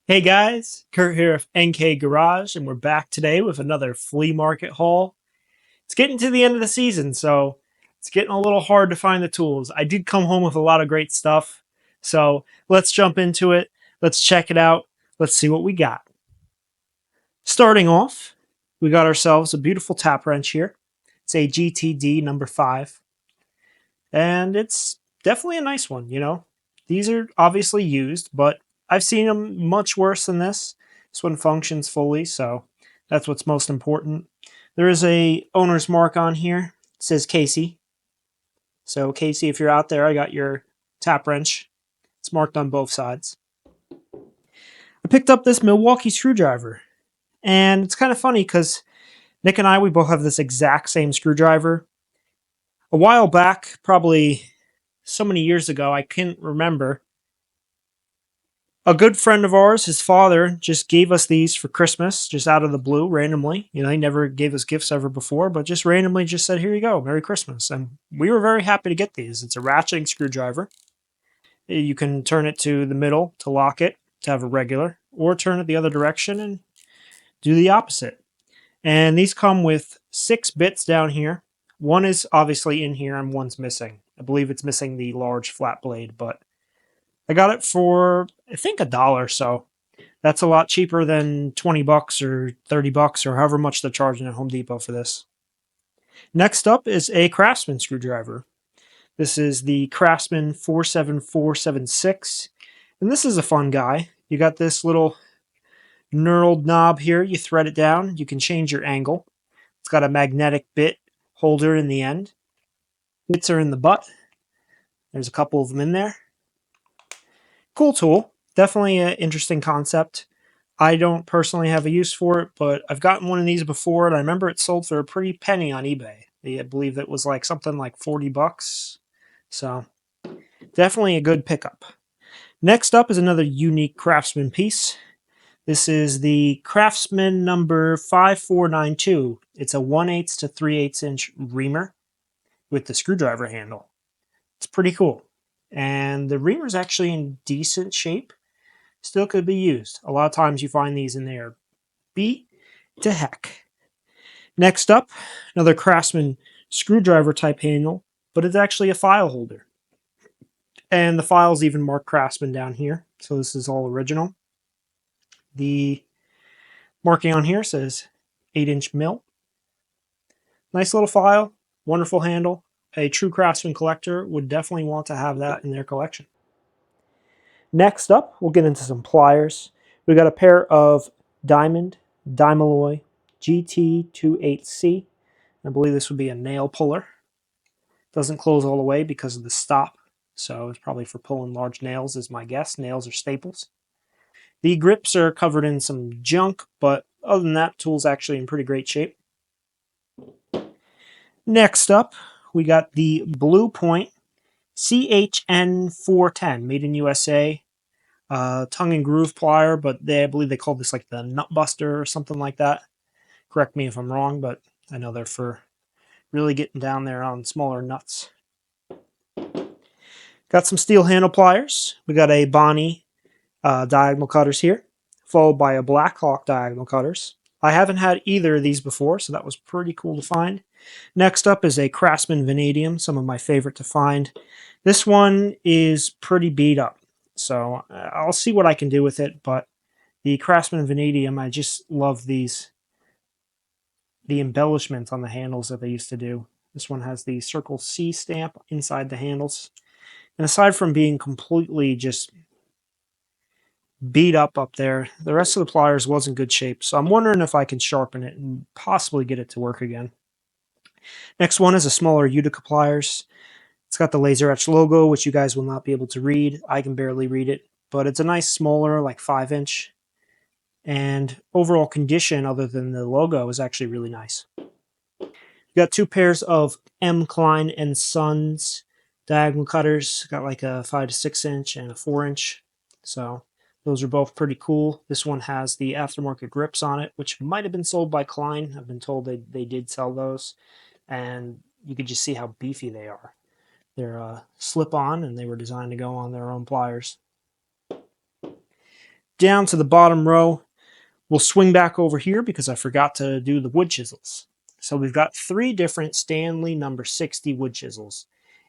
Hey guys, Kurt here of NK Garage, and we're back today with another flea market haul. It's getting to the end of the season, so it's getting a little hard to find the tools. I did come home with a lot of great stuff, so let's jump into it. Let's check it out. Let's see what we got. Starting off, we got ourselves a beautiful tap wrench here. It's a GTD number 5, and it's definitely a nice one, you know. These are obviously used, but I've seen them much worse than this. This one functions fully, so that's what's most important. There is a owner's mark on here. It says Casey. So Casey, if you're out there, I got your tap wrench. It's marked on both sides. I picked up this Milwaukee screwdriver, and it's kind of funny because Nick and I, we both have this exact same screwdriver. A while back, probably so many years ago, I can't remember. A good friend of ours, his father, just gave us these for Christmas, just out of the blue, randomly. You know, he never gave us gifts ever before, but just randomly just said, "Here you go, Merry Christmas." And we were very happy to get these. It's a ratcheting screwdriver. You can turn it to the middle to lock it, to have a regular, or turn it the other direction and do the opposite. And these come with 6 bits down here. One is obviously in here and one's missing. I believe it's missing the large flat blade, but I got it for, I think, $1. So that's a lot cheaper than $20 or $30 or however much they're charging at Home Depot for this. Next up is a Craftsman screwdriver. This is the Craftsman 47476. And this is a fun guy. You got this little knurled knob here. You thread it down. You can change your angle. It's got a magnetic bit holder in the end. Bits are in the butt. There's a couple of them in there. Cool tool. Definitely an interesting concept. I don't personally have a use for it, but I've gotten one of these before, and I remember it sold for a pretty penny on eBay. I believe it was like something like $40. So definitely a good pickup. Next up is another unique Craftsman piece. This is the Craftsman number 5492. It's a 1/8 to 3/8 inch reamer with the screwdriver handle. It's pretty cool. And the reamer is actually in decent shape. Still could be used. A lot of times you find these and they are beat to heck. Next up, another Craftsman screwdriver type handle, but it's actually a file holder. And the files even mark Craftsman down here, so this is all original. The marking on here says 8-inch mill. Nice little file, wonderful handle. A true Craftsman collector would definitely want to have that in their collection. Next up, we'll get into some pliers. We got a pair of Diamond Dimaloy GT28C. I believe this would be a nail puller. Doesn't close all the way because of the stop, so it's probably for pulling large nails is my guess. Nails are staples. The grips are covered in some junk, but other than that, tool's actually in pretty great shape. Next up, we got the Blue Point CHN410, made in USA. Tongue and groove plier, but I believe they call this like the nut buster or something like that. Correct me if I'm wrong, but I know they're for really getting down there on smaller nuts. Got some steel handle pliers. We got a Bonnie diagonal cutters here, followed by a Blackhawk diagonal cutters. I haven't had either of these before, so that was pretty cool to find. Next up is a Craftsman Vanadium, some of my favorite to find. This one is pretty beat up, so I'll see what I can do with it, but the Craftsman Vanadium, I just love the embellishments on the handles that they used to do. This one has the Circle C stamp inside the handles. And aside from being completely just beat up there, the rest of the pliers was in good shape. So I'm wondering if I can sharpen it and possibly get it to work again. Next one is a smaller Utica pliers. It's got the laser etch logo, which you guys will not be able to read. I can barely read it, but it's a nice smaller, like 5-inch. And overall condition, other than the logo, is actually really nice. You got 2 pairs of M. Klein and Sons diagonal cutters. Got like a 5 to 6-inch and a 4-inch. So those are both pretty cool. This one has the aftermarket grips on it, which might have been sold by Klein. I've been told they did sell those. And you could just see how beefy they are. They're slip-on, and they were designed to go on their own pliers. down to the bottom row, we'll swing back over here because I forgot to do the wood chisels. So we've got 3 different Stanley number 60 wood chisels.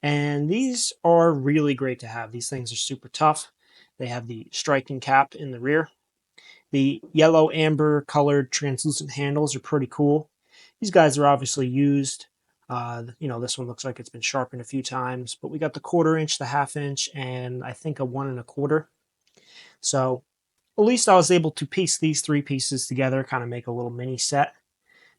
And these are really great to have. These things are super tough. They have the striking cap in the rear. The yellow amber colored translucent handles are pretty cool. These guys are obviously used. This one looks like it's been sharpened a few times, but we got the 1/4 inch, the 1/2 inch, and I think a 1 1/4. So at least I was able to piece these 3 pieces together, kind of make a little mini set.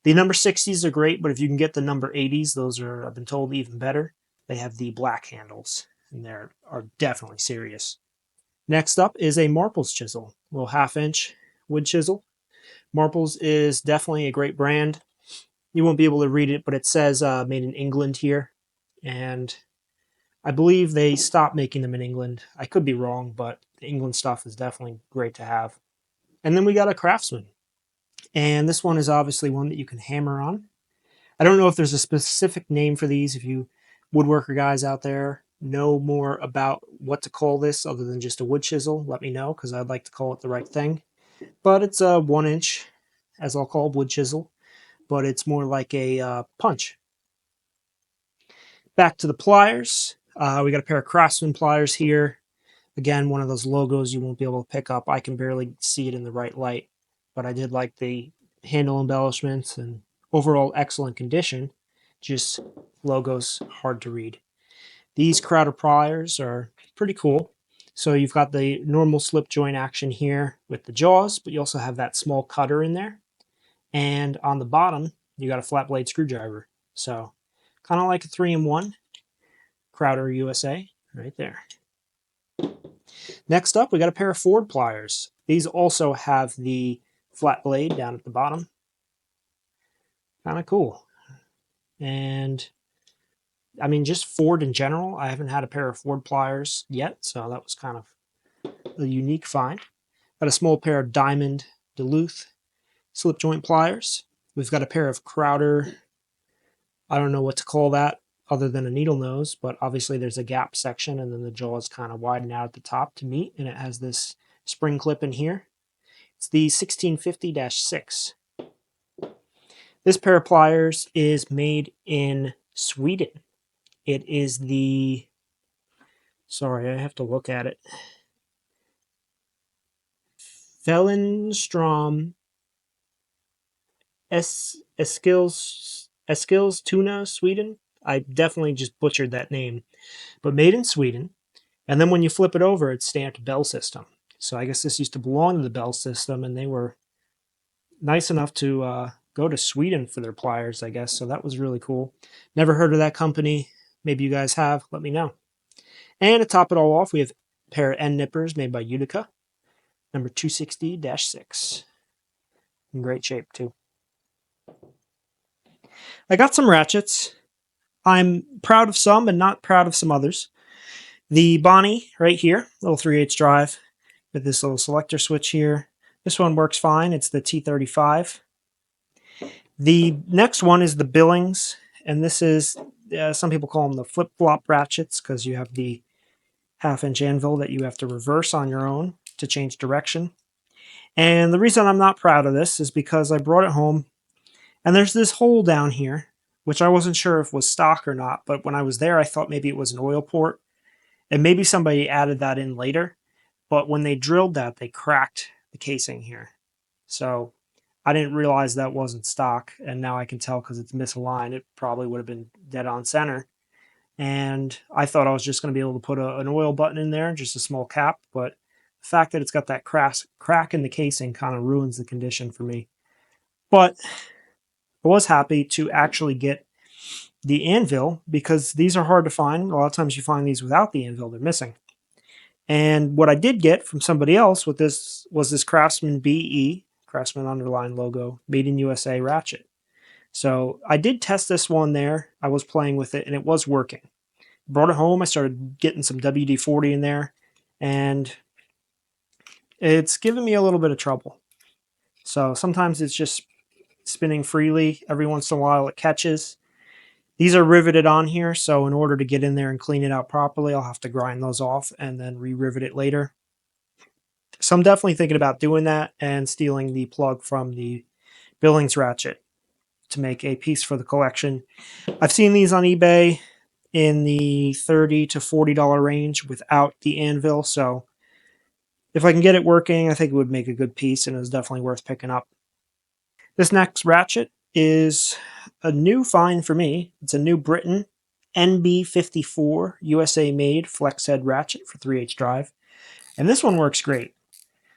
The number 60s are great, but if you can get the number 80s, those are, I've been told, even better. They have the black handles, and they are definitely serious. Next up is a Marples chisel, a little 1/2 inch wood chisel. Marples is definitely a great brand. You won't be able to read it, but it says made in England here. And I believe they stopped making them in England. I could be wrong, but the England stuff is definitely great to have. And then we got a Craftsman. And this one is obviously one that you can hammer on. I don't know if there's a specific name for these. If you woodworker guys out there know more about what to call this other than just a wood chisel, let me know, because I'd like to call it the right thing. But it's a 1 inch, as I'll call wood chisel, but it's more like a punch. Back to the pliers. We got a pair of Craftsman pliers here. Again, one of those logos you won't be able to pick up. I can barely see it in the right light, but I did like the handle embellishments and overall excellent condition. Just logos hard to read. These Crowder pliers are pretty cool. So you've got the normal slip joint action here with the jaws, but you also have that small cutter in there. And on the bottom, you got a flat blade screwdriver. So kind of like a 3-in-1. Crowder USA right there. Next up, we got a pair of Ford pliers. These also have the flat blade down at the bottom. Kind of cool. And I mean, just Ford in general. I haven't had a pair of Ford pliers yet, so that was kind of a unique find. Got a small pair of Diamond Duluth slip joint pliers. We've got a pair of Crowder, I don't know what to call that other than a needle nose, but obviously there's a gap section and then the jaws kind of widen out at the top to meet, and it has this spring clip in here. It's the 1650-6. This pair of pliers is made in Sweden. It is the, sorry, I have to look at it. Fellenstrom Eskils Tuna, Sweden. I definitely just butchered that name, but made in Sweden. And then when you flip it over, it's stamped Bell System. So I guess this used to belong to the Bell System, and they were nice enough to go to Sweden for their pliers, I guess. So that was really cool. Never heard of that company. Maybe you guys have. Let me know. And to top it all off, we have a pair of end nippers made by Utica, number 260-6. In great shape, too. I got some ratchets. I'm proud of some and not proud of some others. The Bonnie right here, little 3/8 drive with this little selector switch here. This one works fine. It's the T35. The next one is the Billings, and this is, some people call them the flip-flop ratchets because you have the 1/2 inch anvil that you have to reverse on your own to change direction. And the reason I'm not proud of this is because I brought it home, and there's this hole down here, which I wasn't sure if was stock or not, but when I was there, I thought maybe it was an oil port, and maybe somebody added that in later, but when they drilled that, they cracked the casing here. So I didn't realize that wasn't stock, and now I can tell because it's misaligned. It probably would have been dead on center. And I thought I was just going to be able to put an oil button in there, just a small cap, but the fact that it's got that crack in the casing kind of ruins the condition for me. But I was happy to actually get the anvil because these are hard to find. A lot of times you find these without the anvil, they're missing. And what I did get from somebody else with this was this Craftsman BE, Craftsman underline logo, made in USA ratchet. So I did test this one there. I was playing with it and it was working. Brought it home. I started getting some WD-40 in there and it's given me a little bit of trouble. So sometimes it's just spinning freely. Every once in a while it catches. These are riveted on here, so in order to get in there and clean it out properly, I'll have to grind those off and then re-rivet it later. So I'm definitely thinking about doing that and stealing the plug from the Billings ratchet to make a piece for the collection. I've seen these on eBay in the $30 to $40 range without the anvil, so if I can get it working, I think it would make a good piece and is definitely worth picking up. This next ratchet is a new find for me. It's a New Britain NB54 USA made flex head ratchet for 3/8 drive, and this one works great.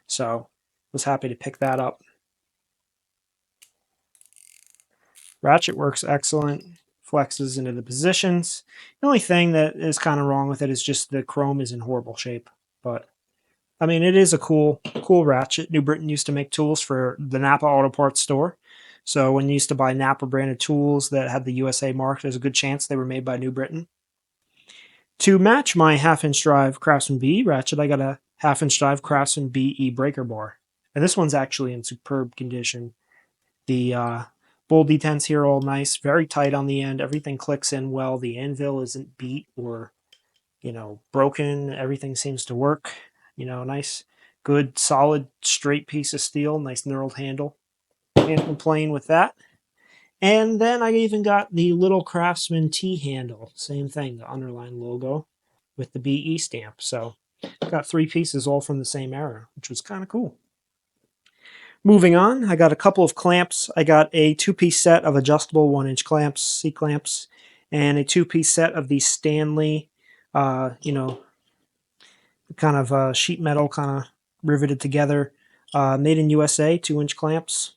So was happy to pick that up. Ratchet works excellent, flexes into the positions. The only thing that is kind of wrong with it is just the chrome is in horrible shape. But I mean, it is a cool ratchet. New Britain used to make tools for the Napa Auto Parts store. So when you used to buy Napa branded tools that had the USA mark, there's a good chance they were made by New Britain. To match my half-inch drive Craftsman BE ratchet, I got a half-inch drive Craftsman BE breaker bar. And this one's actually in superb condition. The bowl detents here are all nice, very tight on the end. Everything clicks in well. The anvil isn't beat or, broken. Everything seems to work. Nice, good, solid, straight piece of steel. Nice knurled handle. Can't complain with that. And then I even got the little Craftsman T handle. Same thing, the underline logo with the BE stamp. So got 3 pieces all from the same era, which was kind of cool. Moving on, I got a couple of clamps. I got a 2-piece set of adjustable 1-inch clamps, C-clamps, and a 2-piece set of the Stanley, kind of sheet metal, kind of riveted together, made in USA, 2-inch clamps.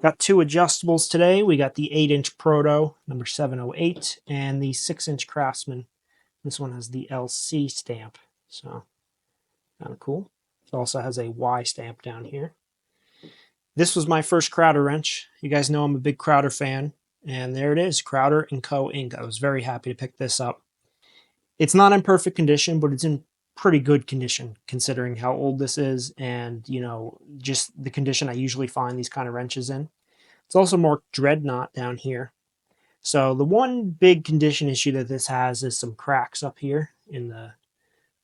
Got 2 adjustables today. We got the 8-inch Proto, number 708, and the 6-inch Craftsman. This one has the LC stamp, so kind of cool. It also has a Y stamp down here. This was my first Crowder wrench. You guys know I'm a big Crowder fan, and there it is, Crowder & Co. Inc. I was very happy to pick this up. It's not in perfect condition, but it's in pretty good condition considering how old this is and, just the condition I usually find these kind of wrenches in. It's also marked Dreadnought down here. So the one big condition issue that this has is some cracks up here in the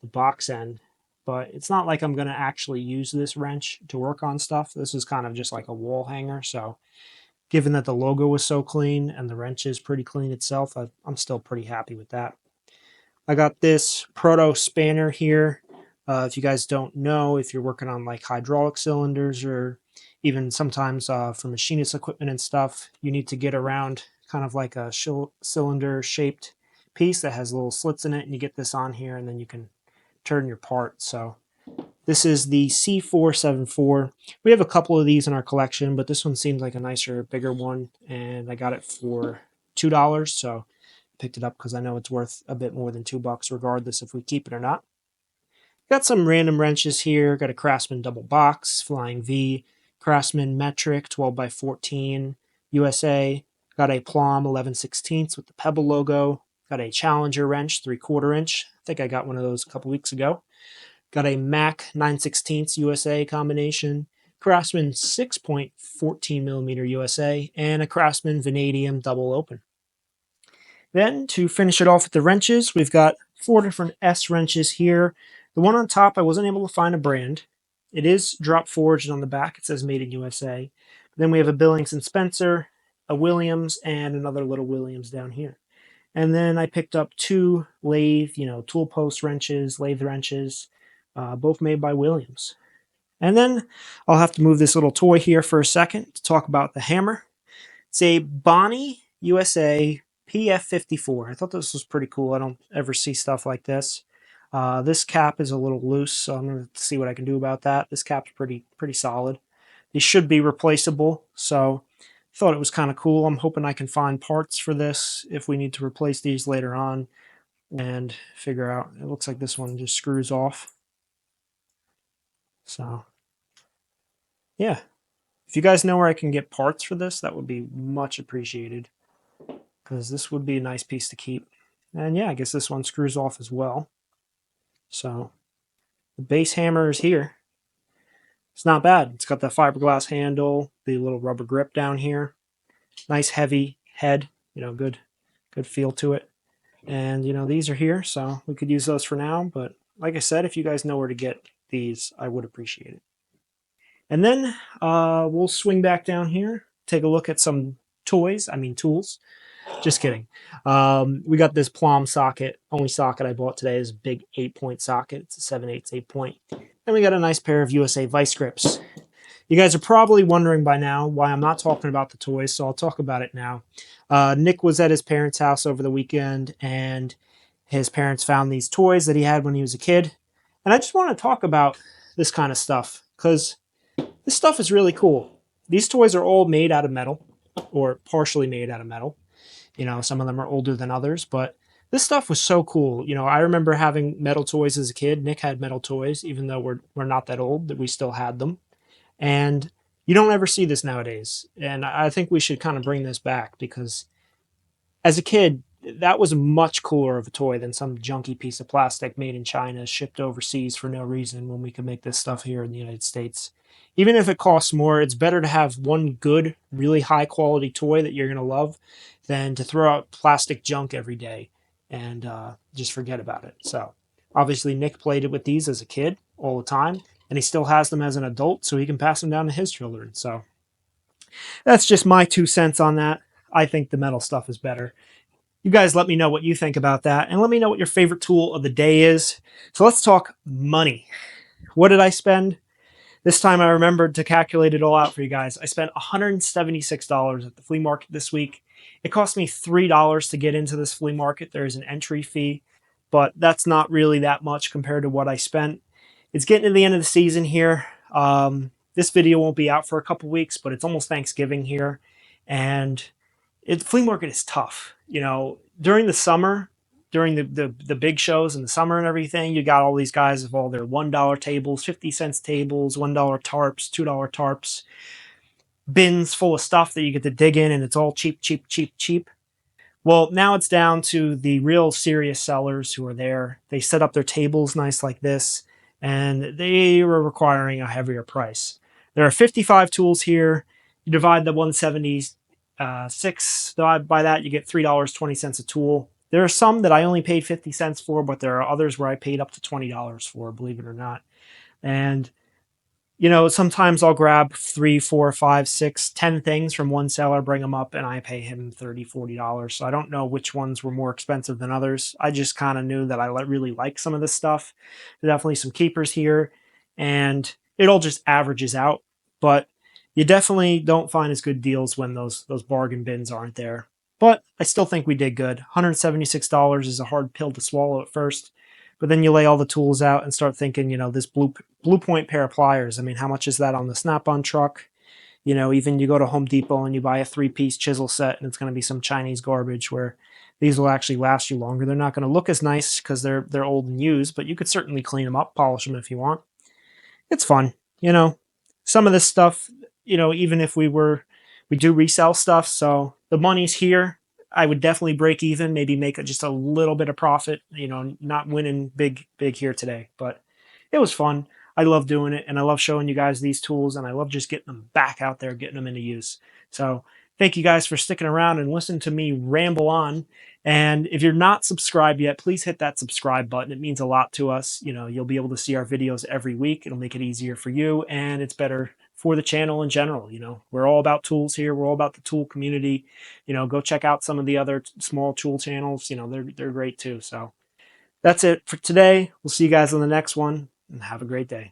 box end. But it's not like I'm going to actually use this wrench to work on stuff. This is kind of just like a wall hanger. So given that the logo was so clean and the wrench is pretty clean itself, I'm still pretty happy with that. I got this Proto spanner here. If you guys don't know, if you're working on like hydraulic cylinders or even sometimes for machinist equipment and stuff, you need to get around kind of like a cylinder shaped piece that has little slits in it, and you get this on here and then you can turn your part. So this is the C474. We have a couple of these in our collection, but this one seems like a nicer, bigger one, and I got it for $2, so picked it up because I know it's worth a bit more than $2 regardless if we keep it or not. Got some random wrenches here. Got a Craftsman double box, Flying V, Craftsman metric 12x14 USA. Got a Plum 11/16 with the Pebble logo. Got a Challenger wrench 3/4 inch. I think I got one of those a couple weeks ago. Got a Mac 9/16 USA combination, Craftsman 6.14mm USA, and a Craftsman Vanadium double open. Then to finish it off with the wrenches, we've got 4 different S wrenches here. The one on top, I wasn't able to find a brand. It is drop forged on the back. It says made in USA. Then we have a Billings and Spencer, a Williams, and another little Williams down here. And then I picked up 2 lathe, tool post wrenches, lathe wrenches, both made by Williams. And then I'll have to move this little toy here for a second to talk about the hammer. It's a Bonnie USA PF54. I thought this was pretty cool. I don't ever see stuff like this. This cap is a little loose, so I'm going to see what I can do about that. This cap's pretty solid. These should be replaceable, so I thought it was kind of cool. I'm hoping I can find parts for this if we need to replace these later on and figure out. It looks like this one just screws off. So, yeah. If you guys know where I can get parts for this, that would be much appreciated, because this would be a nice piece to keep. And yeah, I guess this one screws off as well. So the base hammer is here. It's not bad. It's got the fiberglass handle, the little rubber grip down here. Nice heavy head, good feel to it. And these are here, so we could use those for now. But like I said, if you guys know where to get these, I would appreciate it. And then we'll swing back down here, take a look at some tools. Just kidding. We got this Plum socket. Only socket I bought today is a big 8-point socket. It's a 7/8 8-point. And we got a nice pair of USA vice grips. You guys are probably wondering by now why I'm not talking about the toys, so I'll talk about it now. Nick was at his parents' house over the weekend, and his parents found these toys that he had when he was a kid. And I just want to talk about this kind of stuff, because this stuff is really cool. These toys are all made out of metal, or partially made out of metal. You know, some of them are older than others, but this stuff was so cool. You know, I remember having metal toys as a kid. Nick had metal toys, even though we're not that old, that we still had them. And you don't ever see this nowadays. And I think we should kind of bring this back, because as a kid, that was much cooler of a toy than some junky piece of plastic made in China, shipped overseas for no reason, when we could make this stuff here in the United States. Even if it costs more, it's better to have one good, really high quality toy that you're going to love than to throw out plastic junk every day and just forget about it. So obviously Nick played it with these as a kid all the time, and he still has them as an adult, so he can pass them down to his children. So that's just my 2 cents on that. I think the metal stuff is better. You guys let me know what you think about that, and let me know what your favorite tool of the day is. So let's talk money. What did I spend? This time I remembered to calculate it all out for you guys. I spent $176 at the flea market this week. It cost me $3 to get into this flea market. There is an entry fee, but that's not really that much compared to what I spent. It's getting to the end of the season here. This video won't be out for a couple weeks, but it's almost Thanksgiving here, and the flea market is tough. You know, during the summer, during the big shows in the summer and everything, you got all these guys with all their $1 tables, 50-cent tables, $1 tarps, $2 tarps, bins full of stuff that you get to dig in, and it's all cheap, cheap, cheap, cheap. Well, now it's down to the real serious sellers who are there. They set up their tables nice like this, and they were requiring a heavier price. There are 55 tools here. You divide the 176 divide by that, you get $3.20 a tool. There are some that I only paid 50 cents for, but there are others where I paid up to $20 for, believe it or not. And you know, sometimes I'll grab 3, 4, 5, 6, 10 things from one seller, bring them up, and I pay him $30, $40. So I don't know which ones were more expensive than others. I just kind of knew that I really like some of this stuff. There's definitely some keepers here, and it all just averages out. But you definitely don't find as good deals when those bargain bins aren't there. But I still think we did good. $176 is a hard pill to swallow at first. But then you lay all the tools out and start thinking, you know, this Blue Point pair of pliers. I mean, how much is that on the Snap-on truck? You know, even you go to Home Depot and you buy a 3-piece chisel set, and it's going to be some Chinese garbage, where these will actually last you longer. They're not going to look as nice because they're old and used, but you could certainly clean them up, polish them if you want. It's fun, you know. Some of this stuff, you know, even if we do resell stuff, so the money's here. I would definitely break even, maybe make just a little bit of profit, you know, not winning big here today, but it was fun. I love doing it, and I love showing you guys these tools, and I love just getting them back out there, getting them into use. So thank you guys for sticking around and listening to me ramble on. And if you're not subscribed yet, please hit that subscribe button. It means a lot to us. You know, you'll be able to see our videos every week. It'll make it easier for you, and it's better for the channel in general. You know, we're all about tools here. We're all about the tool community. You know, go check out some of the other small tool channels. You know, they're great too. So that's it for today. We'll see you guys on the next one, and have a great day.